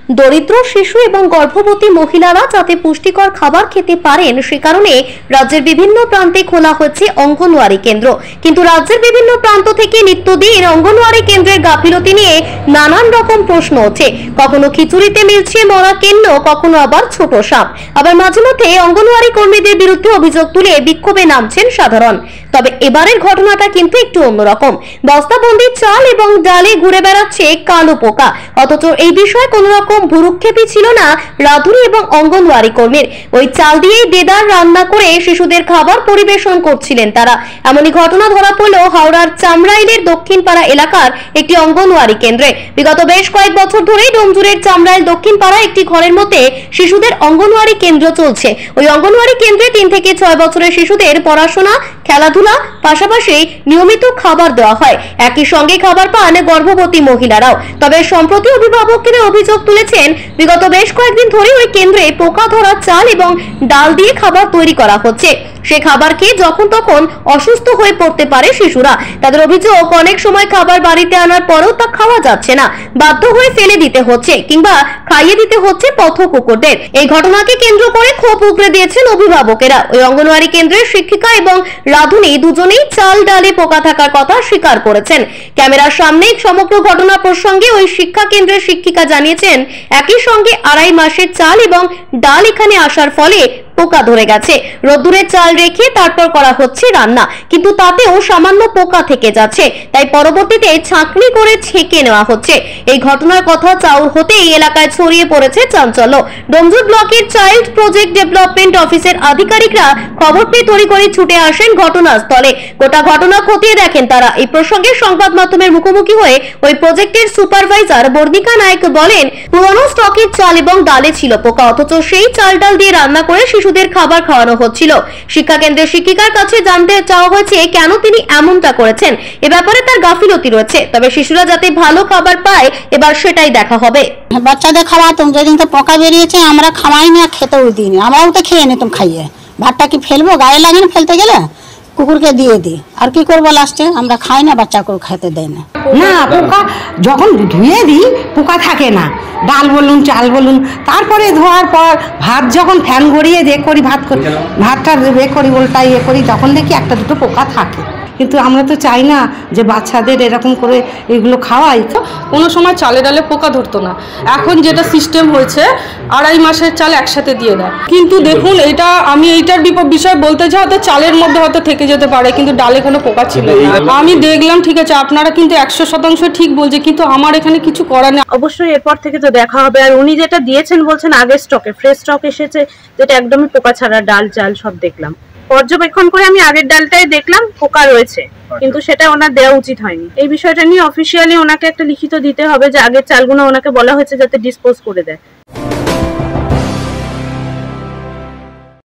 দরিদ্র শিশু এবং গর্ভবতী মহিলারা যাতে পুষ্টিকর খাবার খেতে পারেন সে কারণে রাজ্যের বিভিন্ন প্রান্তে খোলা হচ্ছে অঙ্গনওয়াড়ি কেন্দ্র। কিন্তু রাজ্যের বিভিন্ন প্রান্ত থেকে নিত্যদিন অঙ্গনওয়াড়ি কেন্দ্রের গাফিলতি নিয়ে নানান রকম প্রশ্ন ওঠে। কখনো খিচুড়িতে মিলছে মরা কেন্ন, কখনো আবার ছোট সাপ, আবার মাঝে মধ্যে অঙ্গনওয়াড়ি কর্মীদের বিরুদ্ধে অভিযোগ তুলে বিক্ষোভে নামছেন সাধারণ। তবে এবারের ঘটনাটা কিন্তু একটু অন্যরকম। বস্তাবন্দি চাল এবং ডালে ঘুরে বেড়াচ্ছে কালো পোকা, অথচ এই বিষয়ে কোনো রকম ভুরুক্ষেপই ছিল না রাধুনী এবং অঙ্গনওয়াড়ি কর্মীর। ওই চাল দিয়েই দেদার রান্না করে শিশুদের খাবার পরিবেশন করছিলেন তারা। এমনই ঘটনা ধরা পড়ল হাওড়ার চামড়াইলের দক্ষিণপাড়া এলাকার একটি অঙ্গনওয়াড়ি কেন্দ্রে। বিগত বেশ কয়েক বছর ধরেই ডোমজুরের চামড়াইল দক্ষিণপাড়া একটি ঘরের মধ্যে শিশুদের অঙ্গনওয়াড়ি কেন্দ্র চলছে। ওই অঙ্গনওয়াড়ি কেন্দ্রে 3 থেকে 6 বছরের শিশুদের পড়াশোনা, খেলাধুলা পাশাপাশি নিয়মিত খাবার দেওয়া হয়। একই সঙ্গে খাবার পান গর্ভবতী মহিলারাও। তবে সম্প্রতি অভিভাবকরা অভিযোগ তুলেছেন বিগত বেশ কয়েকদিন ধরে ওই কেন্দ্রে পোকা ধরা চাল এবং ডাল দিয়ে খাবার তৈরি করা হচ্ছে। সে খাবার খেয়ে যখন তখন অসুস্থ হয়ে পড়তে পারে শিশুরা। তাদের অভিযোগ অনেক সময় খাবার বাড়িতে আনার পরেও তা খাওয়া যাচ্ছে না, বাধ্য হয়ে ফেলে দিতে হচ্ছে কিংবা খাইয়ে দিতে হচ্ছে পথ কুকুরদের। এই ঘটনাকে কেন্দ্র করে ক্ষোভ উগরে দিয়েছেন অভিভাবকেরা। ওই অঙ্গনওয়াড়ি কেন্দ্রের শিক্ষিকা এবং রাধুনী দুজনেই চাল ডালে পোকা থাকার কথা স্বীকার করেছেন। ক্যামেরার সামনে সমগ্র ঘটনা প্রসঙ্গে ওই শিক্ষা কেন্দ্রের শিক্ষিকা জানিয়েছেন, একই সঙ্গে 2.5 মাসের চাল এবং ডাল এখানে আসার ফলে পোকা ধরে গেছে। রোদ্দুরে চাল রেখে তারপর করা হচ্ছে রান্না, কিন্তু তাতেও সামান্য পোকা থেকে যাচ্ছে। তাই পরবর্তীতে ছাঁকনি করে ছেঁকে নেওয়া হচ্ছে। এই ঘটনার কথা চাউর হতেই এলাকায় ছড়িয়ে পড়েছে চাঞ্চল্য। ডোমজুর ব্লকের চাইল্ড প্রজেক্ট ডেভেলপমেন্ট অফিসের আধিকারিকরা খবর পেয়ে তড়িঘড়ি ছুটে আসেন ঘটনাস্থলে। গোটা ঘটনা খতিয়ে দেখেন তারা। এই প্রসঙ্গে সংবাদ মাধ্যমের মুখোমুখি হয়ে ওই প্রজেক্টের সুপারভাইজার বর্ণিকা নায়ক বলেন, পুরনো স্টকের চাল এবং ডালে ছিল পোকা, অথচ সেই চাল ডাল দিয়ে রান্না করে শিশুদের খাবার খাওয়ানো হচ্ছিল। শিক্ষা কেন্দ্রের শিক্ষিকার কাছে জানতে চাওয়া হয়েছে কেন তিনি এমনটা করেছেন। এ ব্যাপারে তার গাফিলতি রয়েছে, তবে শিশুরা যাতে ভালো খাবার পায় এবার সেটাই দেখা হবে। বাচ্চাদের খাওয়াতাম, যেদিন তো পোকা বেরিয়েছে আমরা খাওয়াই না, খেতেও দিইনি। আমরাও তো খেয়ে নিতাম খাইয়ে। ভাতটা কি ফেলবো? গায়ে লাগে না ফেলতে গেলে, কুকুরকে দিয়ে দিই। আর কি করবো, লাস্টে আমরা খাই না, বাচ্চাকেও খেতে দেয় না। না, পোকা যখন ধুয়ে দিই পোকা থাকে না, ডাল বলুন চাল বলুন। তারপরে ধোয়ার পর ভাত যখন ফ্যান গড়িয়ে করি, ভাতটা করি উল্টাই করি, তখন দেখি একটা দুটো পোকা থাকে। কিন্তু আমরা তো চাই না যে বাচ্চাদের এরকম করে এগুলো খাওয়াই। তো কোনো সময় চালে ডালে পোকা ধরতো না, এখন যেটা সিস্টেম হয়েছে 2.5 মাসের চাল একসাথে দিয়ে দেয়। কিন্তু দেখুন, এটা আমি এইটার বিষয়ে বলতে চাই, হয়তো চালের মধ্যে হয়তো থেকে যেতে পারে, কিন্তু ডালে কোনো পোকা ছিল না। আমি দেখলাম, ঠিক আছে আপনারা কিন্তু 100% ঠিক বলছে, কিন্তু আমার এখানে কিছু করার নেই। অবশ্যই এরপর থেকে তো দেখা হবে। আর উনি যেটা দিয়েছেন বলছেন আগের স্টকে ফ্রেশ স্টক এসেছে, যেটা একদমই পোকা ছাড়া ডাল চাল সব দেখলাম। পর্যবেক্ষণ করে আমি আগের ডালটাই দেখলাম পোকা রয়েছে, কিন্তু সেটা ওনার দেওয়া উচিত হয়নি। এই বিষয়টা নিয়ে অফিসিয়ালি ওনাকে একটা লিখিত দিতে হবে যে আগের চালগুলো ওনাকে বলা হয়েছে যাতে ডিসপোজ করে দেয়।